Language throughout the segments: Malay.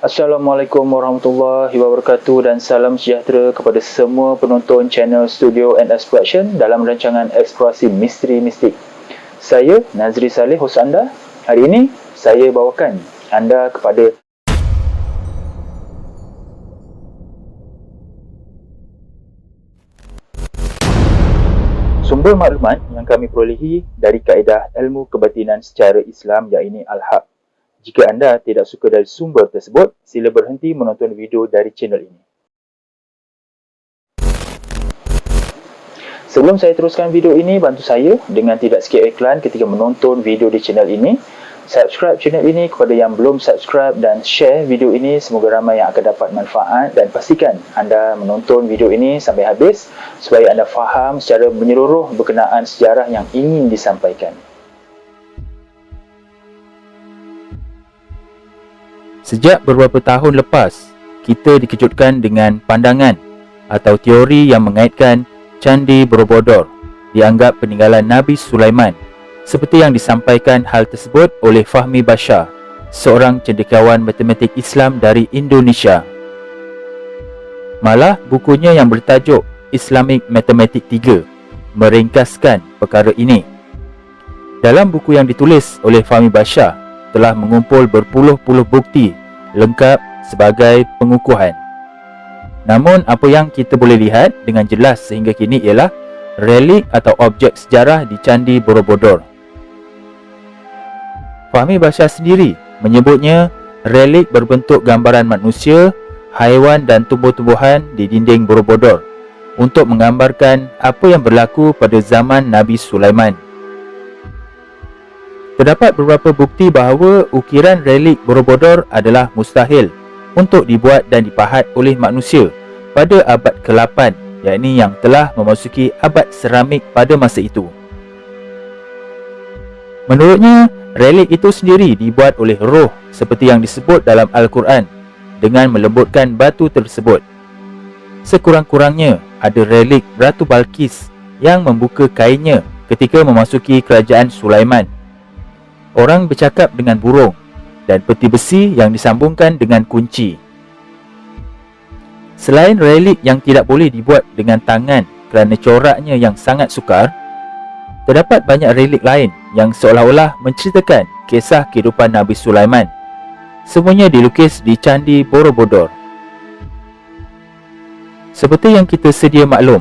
Assalamualaikum warahmatullahi wabarakatuh dan salam sejahtera kepada semua penonton channel Studio and Exploration dalam rancangan eksplorasi misteri mistik. Saya Nazri Saleh, hos anda. Hari ini saya bawakan anda kepada sumber maklumat yang kami perolehi dari kaedah ilmu kebatinan secara Islam, iaitu Al-Haq. Jika anda tidak suka dari sumber tersebut, sila berhenti menonton video dari channel ini. Sebelum saya teruskan video ini, bantu saya dengan tidak skip iklan ketika menonton video di channel ini. Subscribe channel ini kepada yang belum subscribe dan share video ini, semoga ramai yang akan dapat manfaat, dan pastikan anda menonton video ini sampai habis supaya anda faham secara menyeluruh berkenaan sejarah yang ingin disampaikan. Sejak beberapa tahun lepas, kita dikejutkan dengan pandangan atau teori yang mengaitkan Candi Borobudur dianggap peninggalan Nabi Sulaiman, seperti yang disampaikan hal tersebut oleh Fahmi Bashar, seorang cendekiawan matematik Islam dari Indonesia. Malah bukunya yang bertajuk Islamic Mathematics 3 meringkaskan perkara ini. Dalam buku yang ditulis oleh Fahmi Bashar, telah mengumpul berpuluh-puluh bukti lengkap sebagai pengukuhan. Namun apa yang kita boleh lihat dengan jelas sehingga kini ialah relik atau objek sejarah di Candi Borobudur. Fahmi Bashar sendiri menyebutnya relik berbentuk gambaran manusia, haiwan dan tumbuh-tumbuhan di dinding Borobudur untuk menggambarkan apa yang berlaku pada zaman Nabi Sulaiman. Terdapat beberapa bukti bahawa ukiran relik Borobudur adalah mustahil untuk dibuat dan dipahat oleh manusia pada abad ke-8, iaitu yang telah memasuki abad seramik pada masa itu. Menurutnya, relik itu sendiri dibuat oleh roh seperti yang disebut dalam Al-Quran dengan melembutkan batu tersebut. Sekurang-kurangnya ada relik Ratu Balqis yang membuka kainnya ketika memasuki kerajaan Sulaiman. Orang bercakap dengan burung dan peti besi yang disambungkan dengan kunci. Selain relik yang tidak boleh dibuat dengan tangan kerana coraknya yang sangat sukar, terdapat banyak relik lain yang seolah-olah menceritakan kisah kehidupan Nabi Sulaiman. Semuanya dilukis di Candi Borobudur. Seperti yang kita sedia maklum,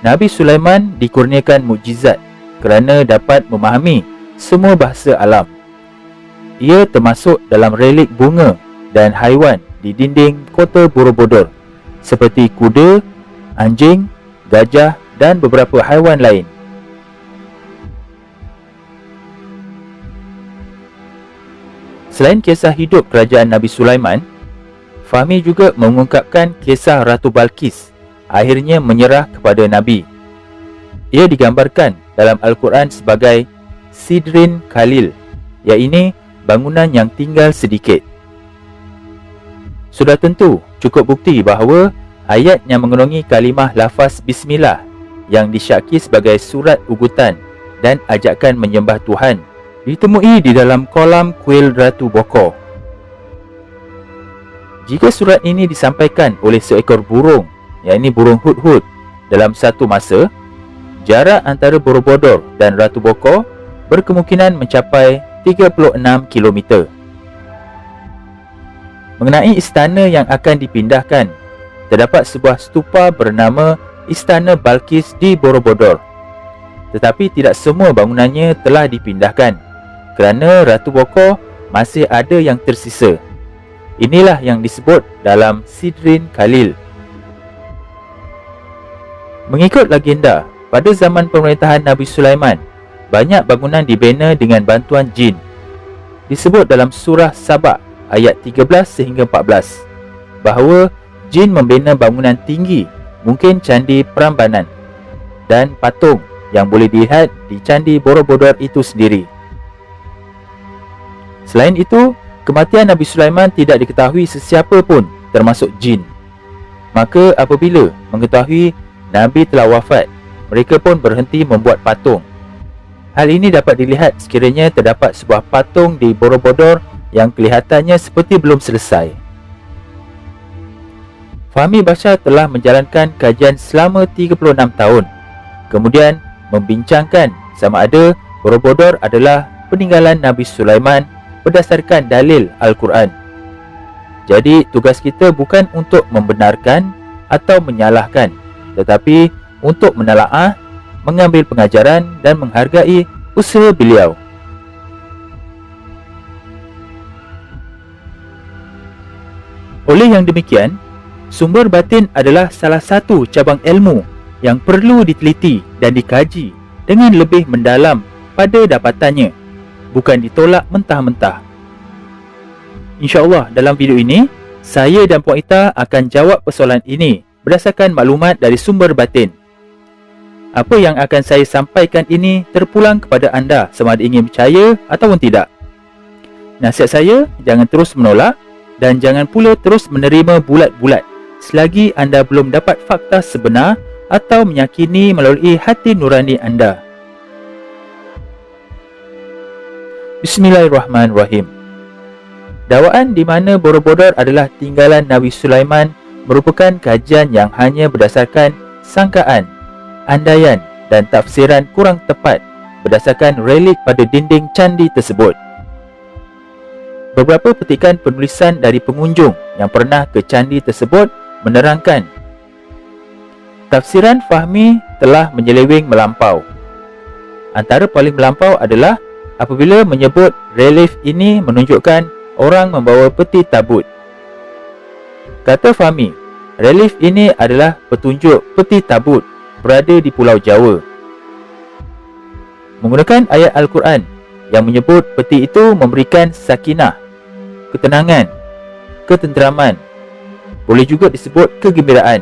Nabi Sulaiman dikurniakan mukjizat kerana dapat memahami semua bahasa alam. Ia termasuk dalam relik bunga dan haiwan di dinding kota Borobudur seperti kuda, anjing, gajah dan beberapa haiwan lain. Selain kisah hidup kerajaan Nabi Sulaiman, Fahmi juga mengungkapkan kisah Ratu Balqis akhirnya menyerah kepada Nabi. Ia digambarkan dalam Al-Quran sebagai Sidrin Khalil, iaitu bangunan yang tinggal sedikit. Sudah tentu cukup bukti bahawa ayat yang mengandungi kalimah lafaz Bismillah yang disyaki sebagai surat ugutan dan ajakan menyembah Tuhan ditemui di dalam kolam kuil Ratu Boko. Jika surat ini disampaikan oleh seekor burung, iaitu burung hudhud, dalam satu masa, jarak antara Borobudur dan Ratu Boko berkemungkinan mencapai 36 km. Mengenai istana yang akan dipindahkan, terdapat sebuah stupa bernama Istana Balqis di Borobudur. Tetapi tidak semua bangunannya telah dipindahkan kerana Ratu Boko masih ada yang tersisa. Inilah yang disebut dalam Sidrin Khalil. Mengikut legenda, pada zaman pemerintahan Nabi Sulaiman, banyak bangunan dibina dengan bantuan jin. Disebut dalam surah Sabah ayat 13 sehingga 14 bahawa jin membina bangunan tinggi, mungkin Candi Prambanan, dan patung yang boleh dilihat di Candi Borobudur itu sendiri. Selain itu, kematian Nabi Sulaiman tidak diketahui sesiapa pun termasuk jin. Maka apabila mengetahui Nabi telah wafat, mereka pun berhenti membuat patung. Hal ini dapat dilihat sekiranya terdapat sebuah patung di Borobudur yang kelihatannya seperti belum selesai. Fahmi Bashar telah menjalankan kajian selama 36 tahun. Kemudian membincangkan sama ada Borobudur adalah peninggalan Nabi Sulaiman berdasarkan dalil Al-Quran. Jadi tugas kita bukan untuk membenarkan atau menyalahkan, tetapi untuk menelaah, mengambil pengajaran dan menghargai usaha beliau. Oleh yang demikian, sumber batin adalah salah satu cabang ilmu yang perlu diteliti dan dikaji dengan lebih mendalam pada dapatannya, bukan ditolak mentah-mentah. InsyaAllah dalam video ini, saya dan Puan Ita akan jawab persoalan ini berdasarkan maklumat dari sumber batin. Apa yang akan saya sampaikan ini terpulang kepada anda sama ada ingin percaya ataupun tidak. Nasihat saya, jangan terus menolak dan jangan pula terus menerima bulat-bulat selagi anda belum dapat fakta sebenar atau meyakini melalui hati nurani anda. Bismillahirrahmanirrahim. Dakwaan di mana Borobudur adalah tinggalan Nabi Sulaiman merupakan kajian yang hanya berdasarkan sangkaan, andaian dan tafsiran kurang tepat berdasarkan relik pada dinding candi tersebut. Beberapa petikan penulisan dari pengunjung yang pernah ke candi tersebut menerangkan tafsiran Fahmi telah menyeleweng melampau. Antara paling melampau adalah apabila menyebut relief ini menunjukkan orang membawa peti tabut. Kata Fahmi, relief ini adalah petunjuk peti tabut berada di Pulau Jawa. Menggunakan ayat Al-Quran yang menyebut peti itu memberikan sakinah, ketenangan, ketenteraman, boleh juga disebut kegembiraan.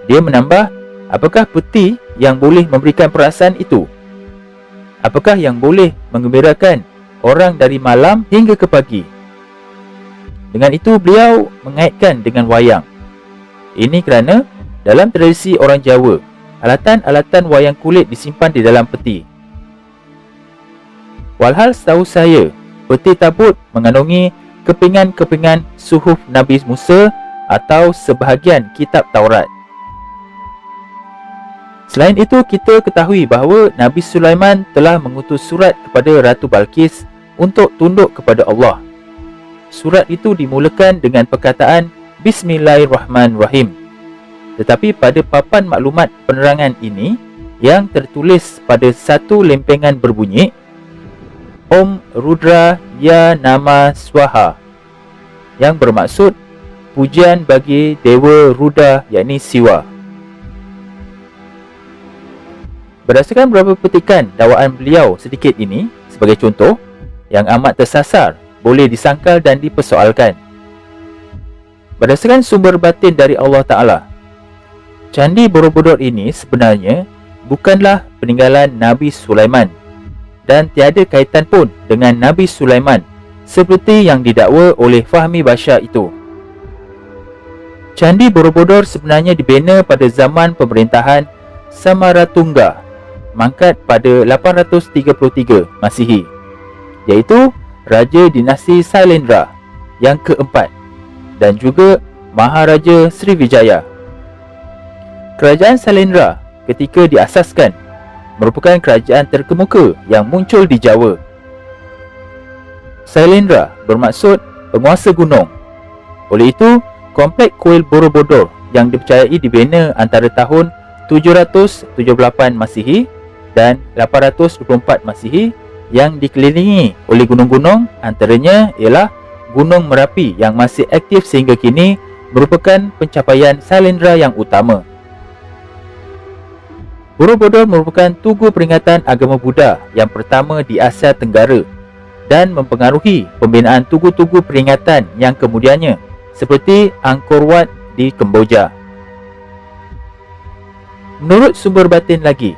Dia menambah, apakah peti yang boleh memberikan perasaan itu? Apakah yang boleh menggembirakan orang dari malam hingga ke pagi? Dengan itu beliau mengaitkan dengan wayang. Ini kerana dalam tradisi orang Jawa, alatan-alatan wayang kulit disimpan di dalam peti. Walhal setahu saya, peti tabut mengandungi kepingan-kepingan suhuf Nabi Musa atau sebahagian kitab Taurat. Selain itu, kita ketahui bahawa Nabi Sulaiman telah mengutus surat kepada Ratu Balqis untuk tunduk kepada Allah. Surat itu dimulakan dengan perkataan Bismillahirrahmanirrahim. Tetapi pada papan maklumat penerangan ini yang tertulis pada satu lempengan berbunyi Om Rudra Ya Nama Swaha, yang bermaksud pujian bagi Dewa Ruda yakni Siwa. Berdasarkan beberapa petikan dakwaan beliau sedikit ini, sebagai contoh, yang amat tersasar, boleh disangkal dan dipersoalkan. Berdasarkan sumber batin dari Allah Ta'ala, Candi Borobudur ini sebenarnya bukanlah peninggalan Nabi Sulaiman dan tiada kaitan pun dengan Nabi Sulaiman seperti yang didakwa oleh Fahmi Bashar itu. Candi Borobudur sebenarnya dibina pada zaman pemerintahan Samaratungga mangkat pada 833 Masihi, iaitu Raja Dinasti Sailendra yang keempat dan juga Maharaja Sriwijaya. Kerajaan Sailendra ketika diasaskan merupakan kerajaan terkemuka yang muncul di Jawa. Sailendra bermaksud penguasa gunung. Oleh itu, kompleks kuil Borobudur yang dipercayai dibina antara tahun 778 Masihi dan 824 Masihi yang dikelilingi oleh gunung-gunung, antaranya ialah Gunung Merapi yang masih aktif sehingga kini merupakan pencapaian Sailendra yang utama. Borobudur merupakan tugu peringatan agama Buddha yang pertama di Asia Tenggara dan mempengaruhi pembinaan tugu-tugu peringatan yang kemudiannya seperti Angkor Wat di Kemboja. Menurut sumber batin lagi,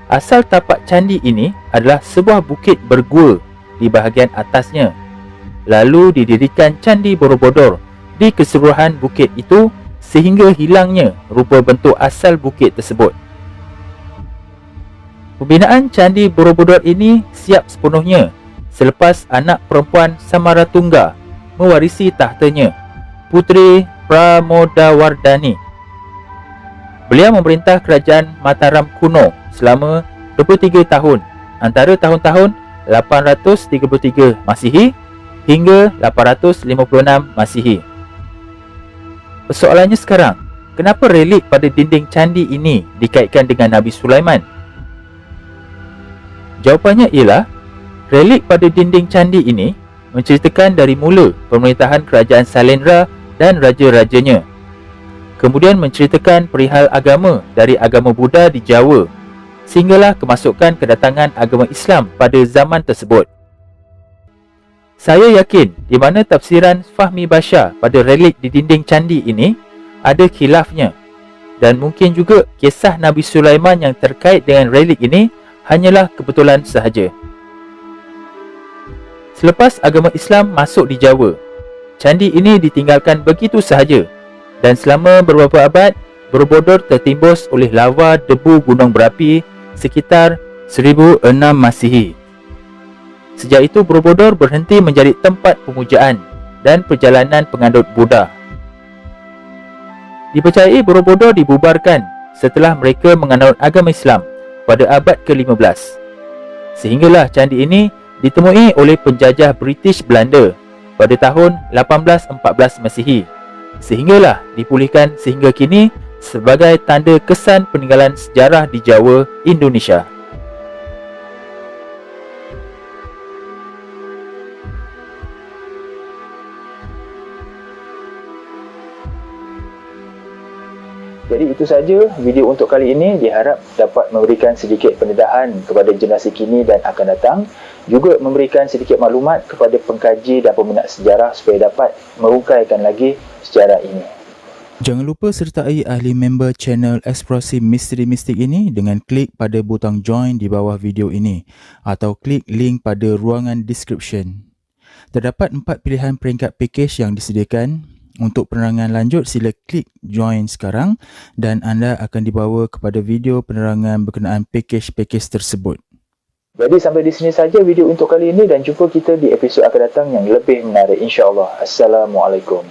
asal tapak candi ini adalah sebuah bukit bergua di bahagian atasnya. Lalu didirikan Candi Borobudur di keseluruhan bukit itu sehingga hilangnya rupa bentuk asal bukit tersebut. Pembinaan Candi Borobudur ini siap sepenuhnya selepas anak perempuan Samaratungga mewarisi tahtanya, Puteri Pramodawardhani. Beliau memerintah kerajaan Mataram kuno selama 23 tahun antara tahun-tahun 833 Masihi hingga 856 Masihi. Persoalannya sekarang, kenapa relik pada dinding candi ini dikaitkan dengan Nabi Sulaiman? Jawapannya ialah, relik pada dinding candi ini menceritakan dari mula pemerintahan kerajaan Sailendra dan raja-rajanya. Kemudian menceritakan perihal agama dari agama Buddha di Jawa, sehinggalah kemasukan kedatangan agama Islam pada zaman tersebut. Saya yakin di mana tafsiran Fahmi Bashar pada relik di dinding candi ini ada khilafnya, dan mungkin juga kisah Nabi Sulaiman yang terkait dengan relik ini hanyalah kebetulan sahaja. Selepas agama Islam masuk di Jawa, candi ini ditinggalkan begitu sahaja, dan selama beberapa abad Borobudur tertimbus oleh lava debu gunung berapi sekitar 1006 Masihi. Sejak itu Borobudur berhenti menjadi tempat pemujaan dan perjalanan penganut Buddha. Dipercayai Borobudur dibubarkan setelah mereka menganut agama Islam pada abad ke-15. Sehinggalah candi ini ditemui oleh penjajah British Belanda pada tahun 1814 Masihi. Sehinggalah dipulihkan sehingga kini sebagai tanda kesan peninggalan sejarah di Jawa, Indonesia. Jadi itu saja video untuk kali ini, diharap dapat memberikan sedikit pendedahan kepada generasi kini dan akan datang, juga memberikan sedikit maklumat kepada pengkaji dan peminat sejarah supaya dapat merungkaikan lagi sejarah ini. Jangan lupa sertai ahli member channel Eksplorasi Misteri Mistik ini dengan klik pada butang join di bawah video ini atau klik link pada ruangan description. Terdapat 4 pilihan peringkat package yang disediakan. Untuk penerangan lanjut, sila klik join sekarang dan anda akan dibawa kepada video penerangan berkenaan package-package tersebut. Jadi sampai di sini saja video untuk kali ini dan jumpa kita di episod akan datang yang lebih menarik insya-Allah. Assalamualaikum.